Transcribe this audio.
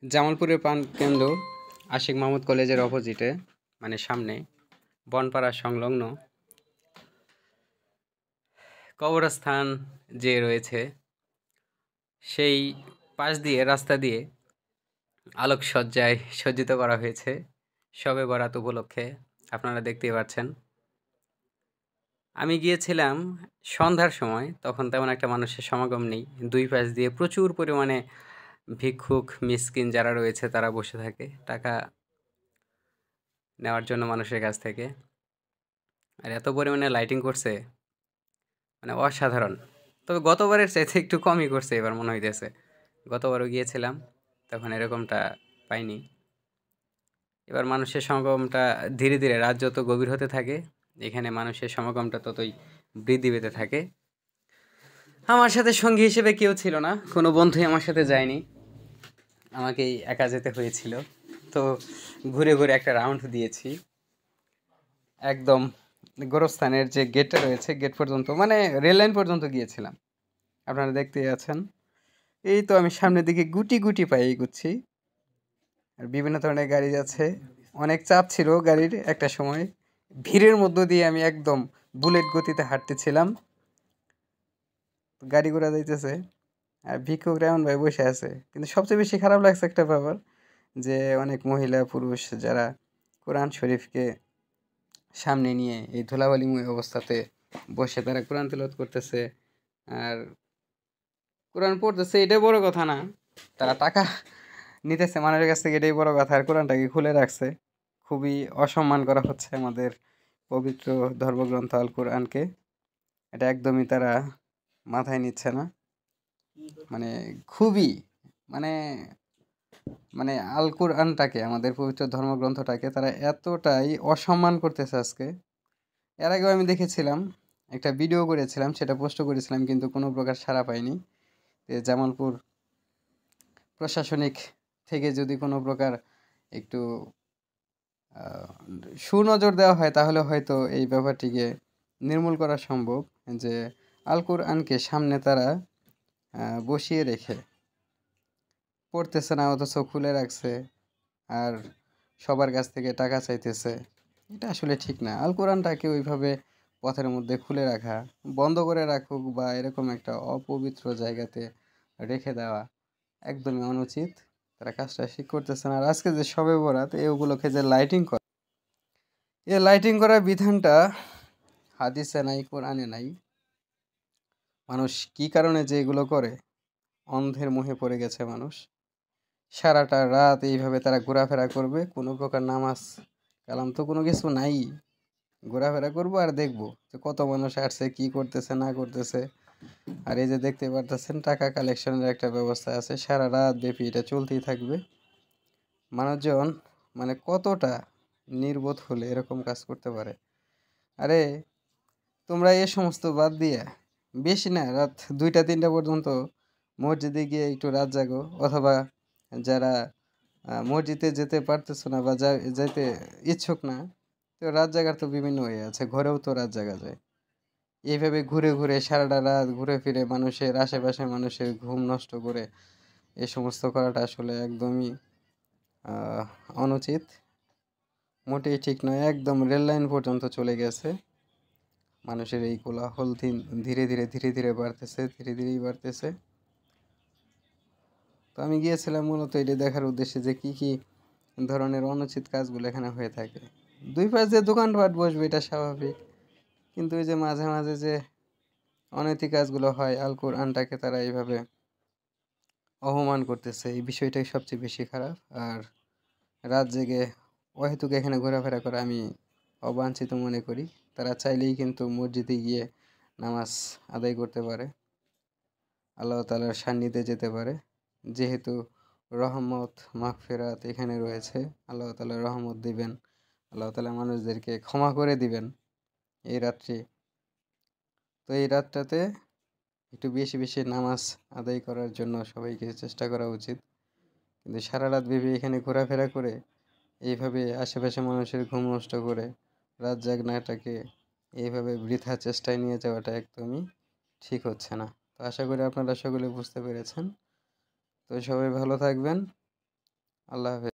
জামালপুরের প্রাণকেন্দ্র আশিক মাহমুদ কলেজের অপোজিটে, মানে সামনে বনপাড়া সংলগ্ন কবরস্থান যে রয়েছে, সেই পাশ দিয়ে রাস্তা দিয়ে আলোকসজ্জায় সজ্জিত করা হয়েছে শবে বরাত উপলক্ষে। আপনারা দেখতেই পাচ্ছেন। আমি গিয়েছিলাম সন্ধ্যার সময়, তখন তেমন একটা মানুষের সমাগম নেই। দুই পাশ দিয়ে প্রচুর পরিমাণে ভিক্ষুক মিসকিন যারা রয়েছে তারা বসে থাকে টাকা নেওয়ার জন্য মানুষের কাছ থেকে। আর এত পরিমাণে লাইটিং করছে, মানে অসাধারণ। তবে গতবারের চাইতে একটু কমই করছে এবার মনে হইতেছে। গতবারও গিয়েছিলাম, তখন এরকমটা পাইনি। এবার মানুষের সমাগমটা ধীরে ধীরে, রাত যত গভীর হতে থাকে, এখানে মানুষের সমাগমটা ততই বৃদ্ধি পেতে থাকে। আমার সাথে সঙ্গী হিসেবে কেউ ছিল না, কোনো বন্ধুই আমার সাথে যায়নি, আমাকেই একা যেতে হয়েছিল। তো ঘুরে ঘুরে একটা রাউন্ড দিয়েছি, একদম গোরস্থানের যে গেটটা রয়েছে গেট পর্যন্ত, মানে রেল লাইন পর্যন্ত গিয়েছিলাম। আপনারা দেখতেই আছেন। এই তো আমি সামনের দিকে গুটি গুটি পায়ে এগুচ্ছি, আর বিভিন্ন ধরনের গাড়ি যাচ্ছে। অনেক চাপ ছিল গাড়ির একটা সময়, ভিড়ের মধ্য দিয়ে আমি একদম বুলেট গতিতে হাঁটতেছিলাম। গাড়ি ঘোড়া যাইতেছে আর ভিক্ষুকরা এমন ভাবে বসে আছে। কিন্তু সবচেয়ে বেশি খারাপ লাগছে একটা ব্যাপার, যে অনেক মহিলা পুরুষ যারা কোরআন শরীফকে সামনে নিয়ে এই ধুলাবালিময় অবস্থাতে বসে তারা কোরআন তিলাওয়াত করতেছে আর কোরআন পড়তেছে, এটাই বড় কথা না। তারা টাকা নিতেছে মানুষের কাছ থেকে, এটাই বড় কথা। আর কোরআনটাকে খুলে রাখছে। খুবই অসম্মান করা হচ্ছে আমাদের পবিত্র ধর্মগ্রন্থ আল কোরআনকে। এটা একদমই তারা মাথায় নিচ্ছে না। মানে খুবই, মানে মানে আল কোরআনটাকে, আমাদের পবিত্র ধর্মগ্রন্থটাকে তারা এতটাই অসম্মান করতেছে আজকে। এর আগেও আমি দেখেছিলাম, একটা ভিডিও করেছিলাম, সেটা পোস্ট করেছিলাম, কিন্তু কোনো প্রকার সাড়া পাইনি। জামালপুর প্রশাসনিক থেকে যদি কোনো প্রকার একটু সুনজর দেওয়া হয়, তাহলে হয়তো এই ব্যাপারটিকে নির্মূল করা সম্ভব। যে আল কোরআনকে সামনে তারা বসিয়ে রেখে পড়তেছে না, অথচ খুলে রাখছে আর সবার কাছ থেকে টাকা চাইতেছে। এটা আসলে ঠিক না। আল কোরআনটাকে ওইভাবে পথের মধ্যে খুলে রাখা, বন্ধ করে রাখুক বা এরকম একটা অপবিত্র জায়গাতে রেখে দেওয়া একদমই অনুচিত। তারা কাজটা ঠিক করতেছে না। আর আজকে যে শবে বরাত, এই উপলক্ষে যে লাইটিং করা, এই লাইটিং করার বিধানটা হাদিসে নাই, কোরআনে নাই। মানুষ কি কারণে যে এগুলো করে, অন্ধের মুহে পড়ে গেছে মানুষ। সারাটা রাত এইভাবে তারা ঘোরাফেরা করবে, কোনো প্রকার নামাজ কালাম তো কোনো কিছু নাই। ঘোরাফেরা করবো আর দেখবো যে কত মানুষ আসছে, কি করতেছে না করতেছে। আর এই যে দেখতে পারতেছেন, টাকা কালেকশনের একটা ব্যবস্থা আছে, সারা রাত ব্যাপী এটা চলতেই থাকবে। মানুষজন মানে কতটা নির্বোধ হলে এরকম কাজ করতে পারে। আরে তোমরা এ সমস্ত বাদ দিয়ে বেশি না, রাত 2টা 3টা পর্যন্ত মসজিদে গিয়ে একটু রাত জাগো, অথবা যারা মসজিদে যেতে পারতেছো না বা যাইতে ইচ্ছুক না, তো রাত জাগার তো বিভিন্ন ওয়ে আছে, ঘরেও তো রাত জাগা যায়। এইভাবে ঘুরে ঘুরে সারাটা রাত ঘুরে ফিরে মানুষের আশেপাশে মানুষের ঘুম নষ্ট করে এই সমস্ত করাটা আসলে একদমই আহ, অনুচিত, মোটেই ঠিক নয়। একদম রেল লাইন পর্যন্ত চলে গেছে মানুষের এই কোলাহল। ধীরে ধীরে ধীরে ধীরে বাড়তেছে, ধীরে ধীরেই বাড়তেছে। তো আমি গিয়েছিলাম মূলত এটা দেখার উদ্দেশ্যে যে কি কি ধরনের অনুচিত কাজগুলো এখানে হয়ে থাকে। দুই পাশ দিয়ে দোকানপাট বসবে, এটা স্বাভাবিক, কিন্তু ওই যে মাঝে মাঝে যে অনৈতিক কাজগুলো হয়, আল কোরআনটাকে তারা এইভাবে অপমান করতেছে, এই বিষয়টাই সবচেয়ে বেশি খারাপ। আর রাত জেগে অহেতুক এখানে ঘোরাফেরা করা আমি অবাঞ্ছিত মনে করি। তারা চাইলেই কিন্তু মসজিদে গিয়ে নামাজ আদায় করতে পারে, আল্লাহ তাআলার সান্নিধ্যে যেতে পারে। যেহেতু রহমত মাগফিরাত এখানে রয়েছে, আল্লাহ তাআলা রহমত দিবেন, আল্লাহ তাআলা মানুষদেরকে ক্ষমা করে দিবেন এই রাত্রি। তো এই রাতটাতে একটু বেশি বেশি নামাজ আদায় করার জন্য সবাইকে চেষ্টা করা উচিত। কিন্তু সারা রাত ভেবে এখানে ঘোরাফেরা করে, এইভাবে আশেপাশে মানুষের ঘুম নষ্ট করে রাত জাগনাটাকে এইভাবে বৃথা চেষ্টায় নিয়ে যাওয়াটা একদমই ঠিক হচ্ছে না। তো আশা করি আপনারা সকলে বুঝতে পেরেছেন। তো সবাই ভালো থাকবেন। আল্লাহ হাফেজ।